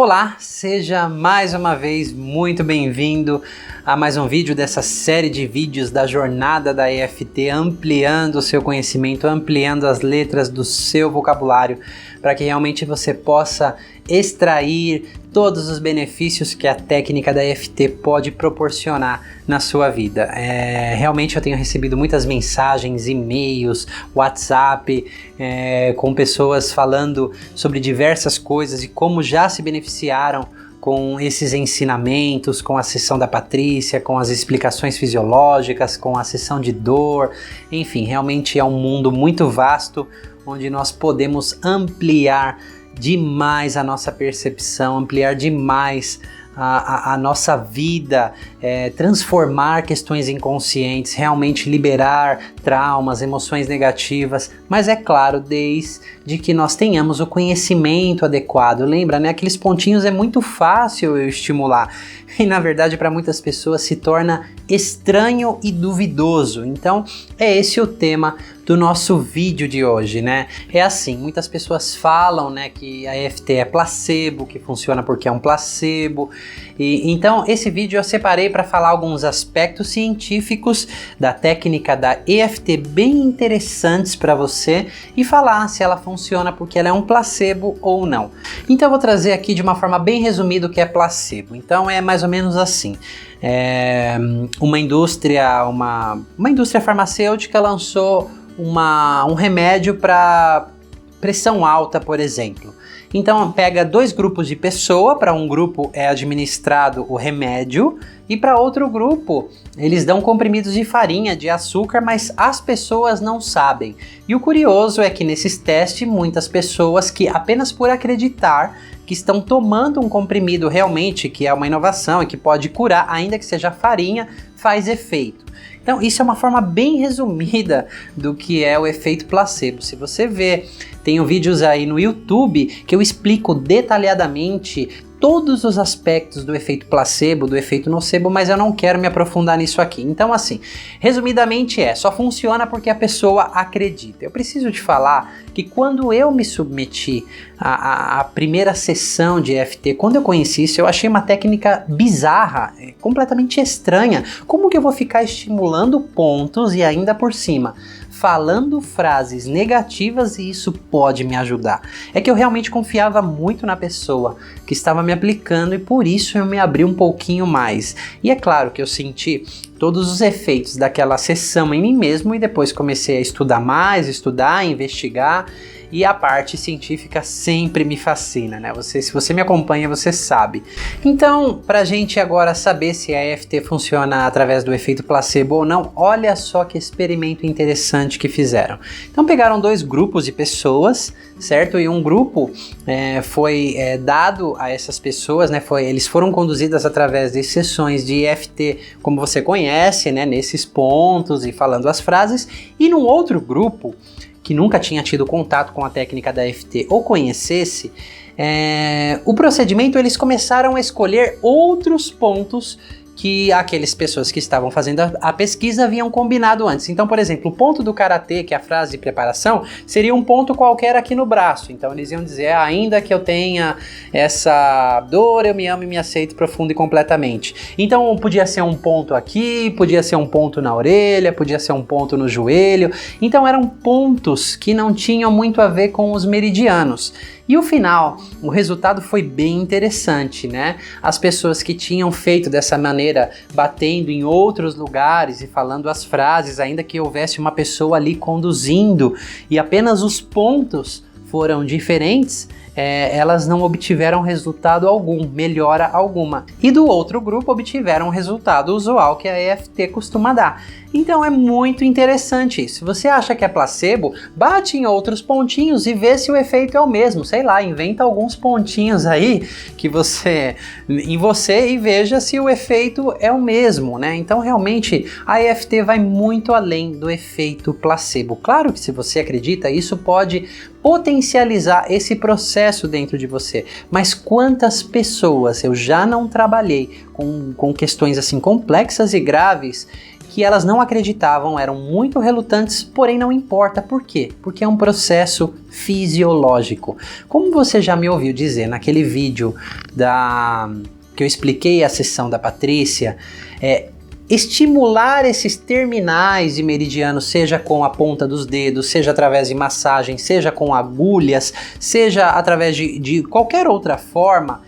Olá, seja mais uma vez muito bem-vindo a mais um vídeo dessa série de vídeos da jornada da EFT, ampliando o seu conhecimento, ampliando as letras do seu vocabulário, para que realmente você possa extrair todos os benefícios que a técnica da EFT pode proporcionar na sua vida. Realmente eu tenho recebido muitas mensagens, e-mails, WhatsApp, com pessoas falando sobre diversas coisas e como já se beneficiaram com esses ensinamentos, com a sessão da Patrícia, com as explicações fisiológicas, com a sessão de dor, enfim, realmente é um mundo muito vasto onde nós podemos ampliar demais a nossa percepção, ampliar demais a nossa vida, transformar questões inconscientes, realmente liberar traumas, emoções negativas, mas é claro, desde que nós tenhamos o conhecimento adequado. Lembra, né? Aqueles pontinhos é muito fácil eu estimular e na verdade para muitas pessoas se torna estranho e duvidoso. Então é esse o tema do nosso vídeo de hoje, né? É assim, muitas pessoas falam, né, que a EFT é placebo, que funciona porque é um placebo. E então esse vídeo eu separei para falar alguns aspectos científicos da técnica da EFT bem interessantes para você e falar se ela funciona porque ela é um placebo ou não. Então eu vou trazer aqui de uma forma bem resumida o que é placebo. Então é mais ou menos assim. Uma indústria farmacêutica lançou um remédio para pressão alta, por exemplo. Então pega dois grupos de pessoa, para um grupo é administrado o remédio e para outro grupo eles dão comprimidos de farinha, de açúcar, mas as pessoas não sabem. E o curioso é que nesses testes muitas pessoas que apenas por acreditar que estão tomando um comprimido realmente, que é uma inovação e que pode curar, ainda que seja farinha, faz efeito. Então isso é uma forma bem resumida do que é o efeito placebo. Se você ver, tenho vídeos aí no YouTube que eu explico detalhadamente todos os aspectos do efeito placebo, do efeito nocebo, mas eu não quero me aprofundar nisso aqui. Então assim, resumidamente só funciona porque a pessoa acredita. Eu preciso te falar que quando eu me submeti à primeira sessão de EFT, quando eu conheci isso, eu achei uma técnica bizarra, completamente estranha. Como que eu vou ficar estimulando pontos e ainda por cima falando frases negativas e isso pode me ajudar? É que eu realmente confiava muito na pessoa que estava me aplicando e por isso eu me abri um pouquinho mais. E é claro que eu senti todos os efeitos daquela sessão em mim mesmo e depois comecei a estudar mais, investigar. E a parte científica sempre me fascina, né? Se você me acompanha, você sabe. Então, pra gente agora saber se a EFT funciona através do efeito placebo ou não, olha só que experimento interessante que fizeram. Então, pegaram dois grupos de pessoas, certo? E um grupo foi dado a essas pessoas, né? Eles foram conduzidas através de sessões de EFT, como você conhece, né? Nesses pontos e falando as frases. E num outro grupo, que nunca tinha tido contato com a técnica da EFT ou conhecesse, o procedimento eles começaram a escolher outros pontos que aquelas pessoas que estavam fazendo a pesquisa haviam combinado antes. Então, por exemplo, o ponto do karatê, que é a frase de preparação, seria um ponto qualquer aqui no braço. Então eles iam dizer, ainda que eu tenha essa dor, eu me amo e me aceito profundo e completamente. Então podia ser um ponto aqui, podia ser um ponto na orelha, podia ser um ponto no joelho. Então eram pontos que não tinham muito a ver com os meridianos. E o final, o resultado foi bem interessante, né? As pessoas que tinham feito dessa maneira, batendo em outros lugares e falando as frases, ainda que houvesse uma pessoa ali conduzindo e apenas os pontos foram diferentes, elas não obtiveram resultado algum, melhora alguma. E do outro grupo obtiveram o resultado usual que a EFT costuma dar. Então é muito interessante isso. Se você acha que é placebo, bate em outros pontinhos e vê se o efeito é o mesmo. Sei lá, inventa alguns pontinhos aí em você e veja se o efeito é o mesmo, né? Então realmente a EFT vai muito além do efeito placebo. Claro que se você acredita, isso pode potencializar esse processo dentro de você. Mas quantas pessoas eu já não trabalhei com questões assim complexas e graves que elas não acreditavam, eram muito relutantes, porém não importa. Por quê? Porque é um processo fisiológico. Como você já me ouviu dizer naquele vídeo que eu expliquei a sessão da Patrícia, estimular esses terminais de meridiano, seja com a ponta dos dedos, seja através de massagem, seja com agulhas, seja através de qualquer outra forma,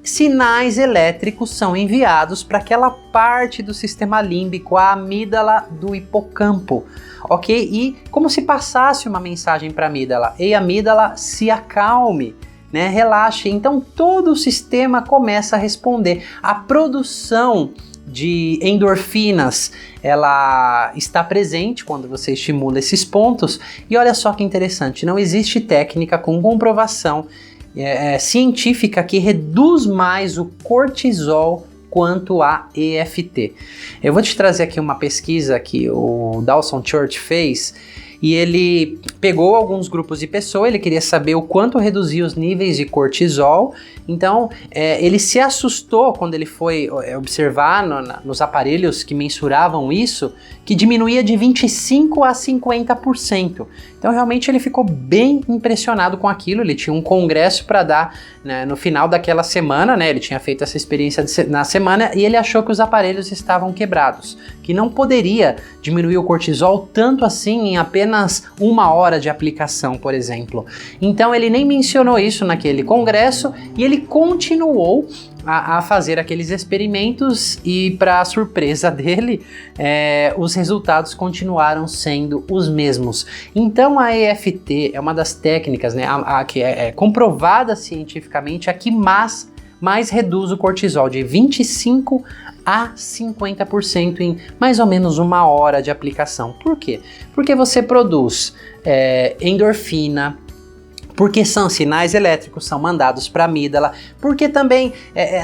sinais elétricos são enviados para aquela parte do sistema límbico, a amígdala do hipocampo, ok? E como se passasse uma mensagem para a amígdala: ei, amígdala, se acalme, né? Relaxe. Então todo o sistema começa a responder. A produção de endorfinas, ela está presente quando você estimula esses pontos. E olha só que interessante, não existe técnica com comprovação científica que reduz mais o cortisol quanto a EFT. Eu vou te trazer aqui uma pesquisa que o Dawson Church fez, e ele pegou alguns grupos de pessoas, ele queria saber o quanto reduzia os níveis de cortisol. Então ele se assustou quando ele foi observar nos aparelhos que mensuravam isso, que diminuía de 25% a 50%. Então realmente ele ficou bem impressionado com aquilo. Ele tinha um congresso para dar, né, no final daquela semana, né, ele tinha feito essa experiência na semana, e ele achou que os aparelhos estavam quebrados, que não poderia diminuir o cortisol tanto assim em apenas 1 hora de aplicação, por exemplo. Então ele nem mencionou isso naquele congresso, e ele continuou a fazer aqueles experimentos, e para surpresa dele, os resultados continuaram sendo os mesmos. Então a EFT é uma das técnicas, né, que é comprovada cientificamente, a que mais reduz o cortisol de 25% a 50% em mais ou menos 1 hora de aplicação. Por quê? Porque você produz endorfina, porque são sinais elétricos, são mandados para a amígdala, porque também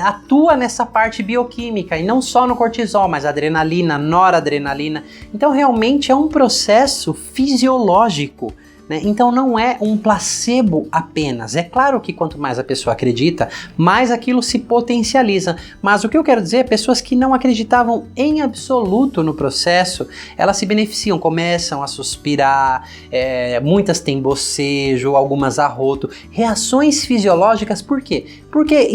atua nessa parte bioquímica, e não só no cortisol, mas adrenalina, noradrenalina. Então realmente é um processo fisiológico, né? Então não é um placebo apenas. É claro que quanto mais a pessoa acredita, mais aquilo se potencializa. Mas o que eu quero dizer é pessoas que não acreditavam em absoluto no processo, elas se beneficiam, começam a suspirar, muitas têm bocejo, algumas arroto, reações fisiológicas. Por quê? Porque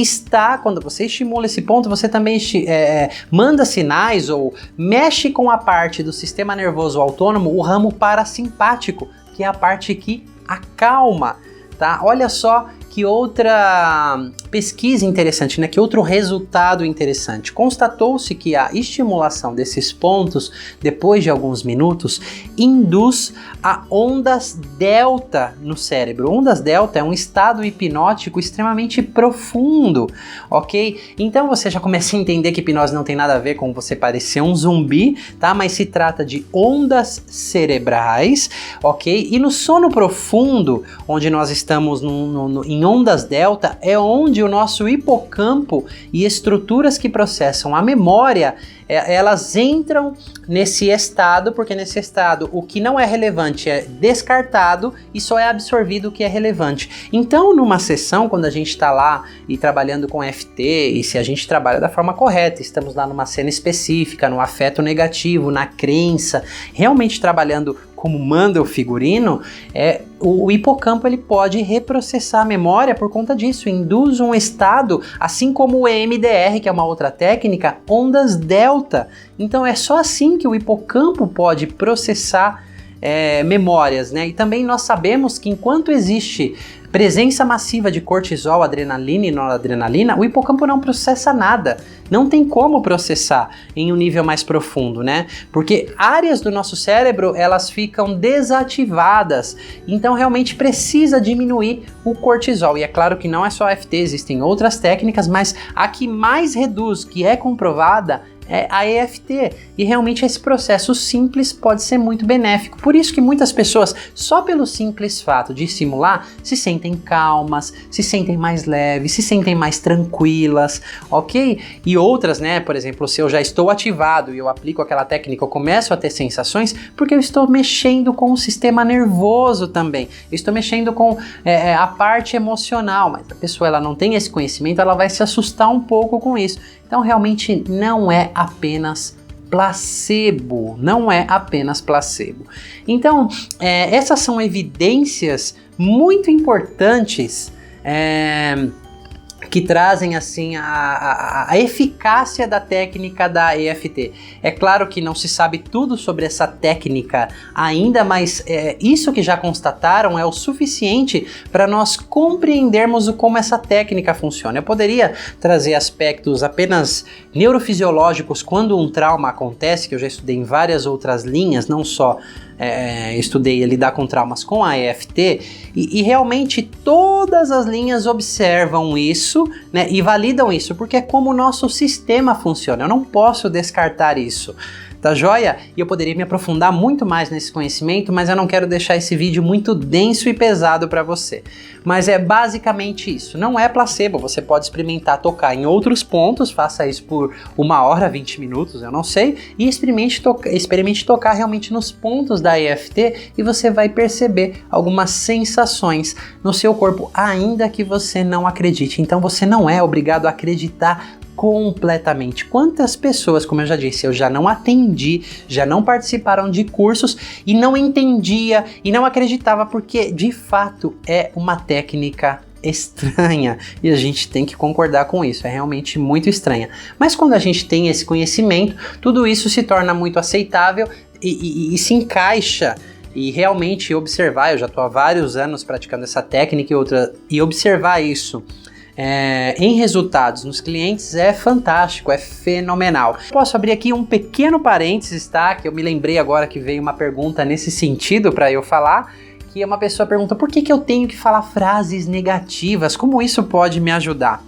quando você estimula esse ponto, você também manda sinais ou mexe com a parte do sistema nervoso autônomo, o ramo parasimpático, que é a parte que acalma, tá? Olha só que outra pesquisa interessante, né? Que outro resultado interessante. Constatou-se que a estimulação desses pontos, depois de alguns minutos, induz a ondas delta no cérebro. Ondas delta é um estado hipnótico extremamente profundo, ok? Então você já começa a entender que hipnose não tem nada a ver com você parecer um zumbi, tá? Mas se trata de ondas cerebrais, ok? E no sono profundo, onde nós estamos em ondas delta, é onde o nosso hipocampo e estruturas que processam a memória, elas entram nesse estado, porque nesse estado o que não é relevante é descartado e só é absorvido o que é relevante. Então, numa sessão, quando a gente está lá e trabalhando com FT, e se a gente trabalha da forma correta, estamos lá numa cena específica, no afeto negativo, na crença, realmente trabalhando como manda o figurino, o hipocampo ele pode reprocessar a memória por conta disso, induz um estado, assim como o EMDR, que é uma outra técnica, ondas delta. Então é só assim que o hipocampo pode processar memórias, né? E também nós sabemos que enquanto existe presença massiva de cortisol, adrenalina e noradrenalina, o hipocampo não processa nada. Não tem como processar em um nível mais profundo, né? Porque áreas do nosso cérebro, elas ficam desativadas. Então realmente precisa diminuir o cortisol. E é claro que não é só FT, existem outras técnicas, mas a que mais reduz, que é comprovada, é a EFT, e realmente esse processo simples pode ser muito benéfico. Por isso que muitas pessoas, só pelo simples fato de estimular, se sentem calmas, se sentem mais leves, se sentem mais tranquilas, ok? E outras, né, por exemplo, se eu já estou ativado e eu aplico aquela técnica, eu começo a ter sensações, porque eu estou mexendo com o sistema nervoso também, eu estou mexendo com a parte emocional, mas a pessoa ela não tem esse conhecimento, ela vai se assustar um pouco com isso. Então realmente não é apenas placebo, não é apenas placebo. Então, essas são evidências muito importantes que trazem assim a eficácia da técnica da EFT. É claro que não se sabe tudo sobre essa técnica ainda, mas isso que já constataram é o suficiente para nós compreendermos como essa técnica funciona. Eu poderia trazer aspectos apenas neurofisiológicos quando um trauma acontece, que eu já estudei em várias outras linhas, não só estudei lidar com traumas com a EFT, e realmente todas as linhas observam isso, né, e validam isso, porque é como o nosso sistema funciona. Eu não posso descartar isso. Tá joia? E eu poderia me aprofundar muito mais nesse conhecimento, mas eu não quero deixar esse vídeo muito denso e pesado para você. Mas é basicamente isso. Não é placebo, você pode experimentar tocar em outros pontos, faça isso por 1 hora, 20 minutos, eu não sei, e experimente tocar realmente nos pontos da EFT e você vai perceber algumas sensações no seu corpo, ainda que você não acredite. Então você não é obrigado a acreditar completamente. Quantas pessoas, como eu já disse, eu já não atendi, já não participaram de cursos e não entendia e não acreditava, porque de fato é uma técnica estranha e a gente tem que concordar com isso, é realmente muito estranha. Mas quando a gente tem esse conhecimento, tudo isso se torna muito aceitável e se encaixa. E realmente observar, eu já estou há vários anos praticando essa técnica e observar isso em resultados nos clientes é fantástico, é fenomenal. Posso abrir aqui um pequeno parênteses, tá? Que eu me lembrei agora que veio uma pergunta nesse sentido para eu falar, que uma pessoa pergunta: por que eu tenho que falar frases negativas? Como isso pode me ajudar?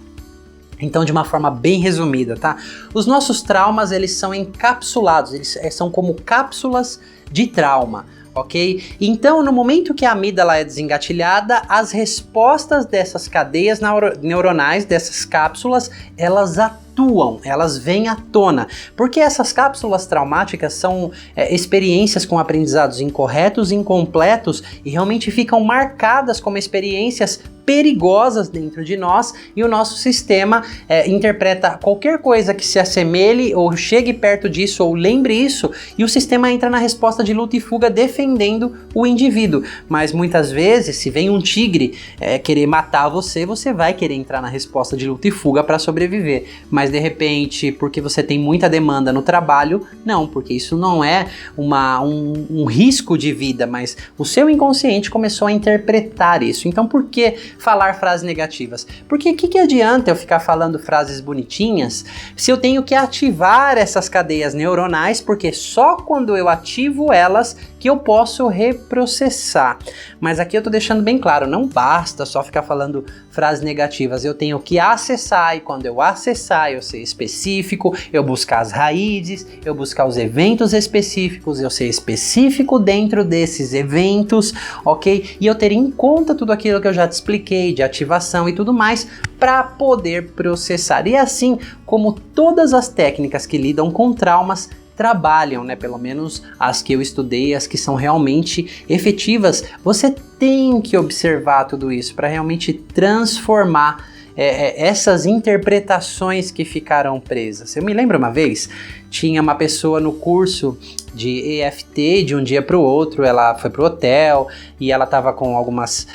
Então, de uma forma bem resumida, tá? Os nossos traumas, eles são encapsulados, eles são como cápsulas de trauma. Ok? Então, no momento que a amígdala é desengatilhada, as respostas dessas cadeias neuronais, dessas cápsulas, elas atuam, elas vêm à tona, porque essas cápsulas traumáticas são experiências com aprendizados incorretos, incompletos e realmente ficam marcadas como experiências perigosas dentro de nós, e o nosso sistema interpreta qualquer coisa que se assemelhe ou chegue perto disso ou lembre isso, e o sistema entra na resposta de luta e fuga defendendo o indivíduo. Mas muitas vezes, se vem um tigre querer matar você, você vai querer entrar na resposta de luta e fuga para sobreviver. Mas de repente, porque você tem muita demanda no trabalho, não, porque isso não é um risco de vida, mas o seu inconsciente começou a interpretar isso. Então, por que falar frases negativas? Porque o que adianta eu ficar falando frases bonitinhas se eu tenho que ativar essas cadeias neuronais, porque só quando eu ativo elas que eu posso reprocessar. Mas aqui eu tô deixando bem claro, não basta só ficar falando frases negativas, eu tenho que acessar, e quando eu acessar, eu ser específico, eu buscar as raízes, eu buscar os eventos específicos, eu ser específico dentro desses eventos, ok? E eu ter em conta tudo aquilo que eu já te expliquei, de ativação e tudo mais, para poder processar. E assim como todas as técnicas que lidam com traumas trabalham, né? Pelo menos as que eu estudei, as que são realmente efetivas, você tem que observar tudo isso para realmente transformar essas interpretações que ficaram presas. Eu me lembro uma vez, tinha uma pessoa no curso de EFT, de um dia para o outro, ela foi pro hotel e ela estava com alguns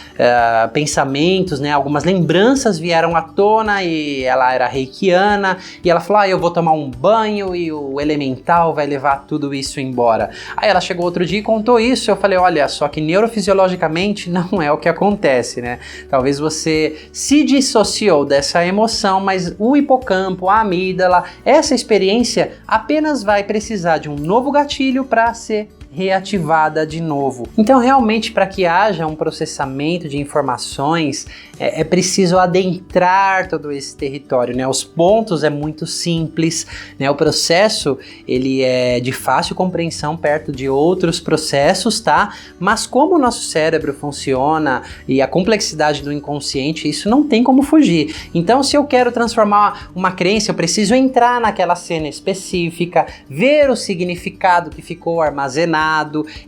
pensamentos, né? Algumas lembranças vieram à tona e ela era reikiana e ela falou: eu vou tomar um banho e o elemental vai levar tudo isso embora. Aí ela chegou outro dia e contou isso, eu falei: olha, só que neurofisiologicamente não é o que acontece, né? Talvez você se dissociou dessa emoção, mas o hipocampo, a amígdala, essa experiência apenas vai precisar de um novo gatilho para ser reativada de novo. Então, realmente, para que haja um processamento de informações, é preciso adentrar todo esse território, né? Os pontos é muito simples, né? O processo, ele é de fácil compreensão perto de outros processos, tá? Mas como o nosso cérebro funciona e a complexidade do inconsciente, isso não tem como fugir. Então, se eu quero transformar uma crença, eu preciso entrar naquela cena específica, ver o significado que ficou armazenado,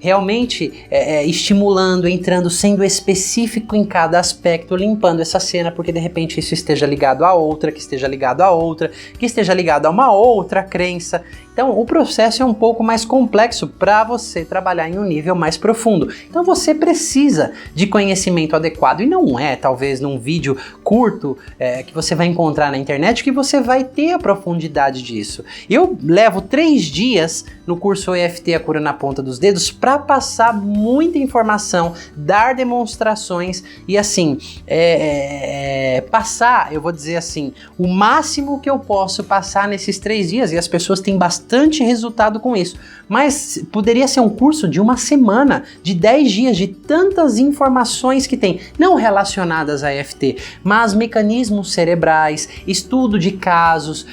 realmente estimulando, entrando, sendo específico em cada aspecto, limpando essa cena, porque de repente isso esteja ligado a outra, que esteja ligado a outra, que esteja ligado a uma outra crença. Então, o processo é um pouco mais complexo para você trabalhar em um nível mais profundo. Então, você precisa de conhecimento adequado e não é, talvez, num vídeo curto que você vai encontrar na internet que você vai ter a profundidade disso. Eu levo 3 dias no curso EFT A Cura na Ponta dos Dedos para passar muita informação, dar demonstrações e assim, passar, eu vou dizer assim, o máximo que eu posso passar nesses 3 dias e as pessoas têm bastante resultado com isso. Mas poderia ser um curso de 1 semana, de 10 dias, de tantas informações que tem, não relacionadas a EFT, mas mecanismos cerebrais, estudo de casos,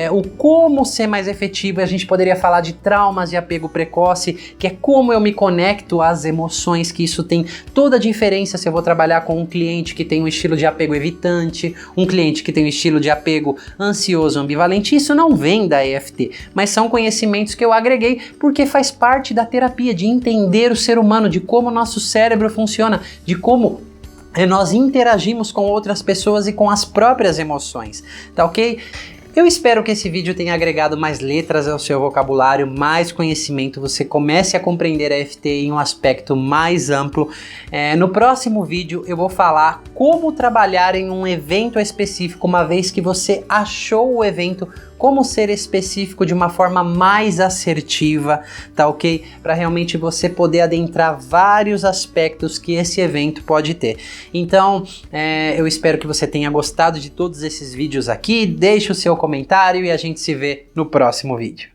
o como ser mais efetivo. A gente poderia falar de traumas e apego precoce, que é como eu me conecto às emoções, que isso tem toda a diferença se eu vou trabalhar com um cliente que tem um estilo de apego evitante, um cliente que tem um estilo de apego ansioso ambivalente. Isso não vem da EFT, mas são conhecimentos que eu agreguei porque faz parte da terapia, de entender o ser humano, de como o nosso cérebro funciona, de como nós interagimos com outras pessoas e com as próprias emoções, tá ok? Eu espero que esse vídeo tenha agregado mais letras ao seu vocabulário, mais conhecimento, você comece a compreender a EFT em um aspecto mais amplo. No próximo vídeo eu vou falar como trabalhar em um evento específico, uma vez que você achou o evento, como ser específico de uma forma mais assertiva, tá ok? Para realmente você poder adentrar vários aspectos que esse evento pode ter. Então, eu espero que você tenha gostado de todos esses vídeos aqui, deixe o seu comentário e a gente se vê no próximo vídeo.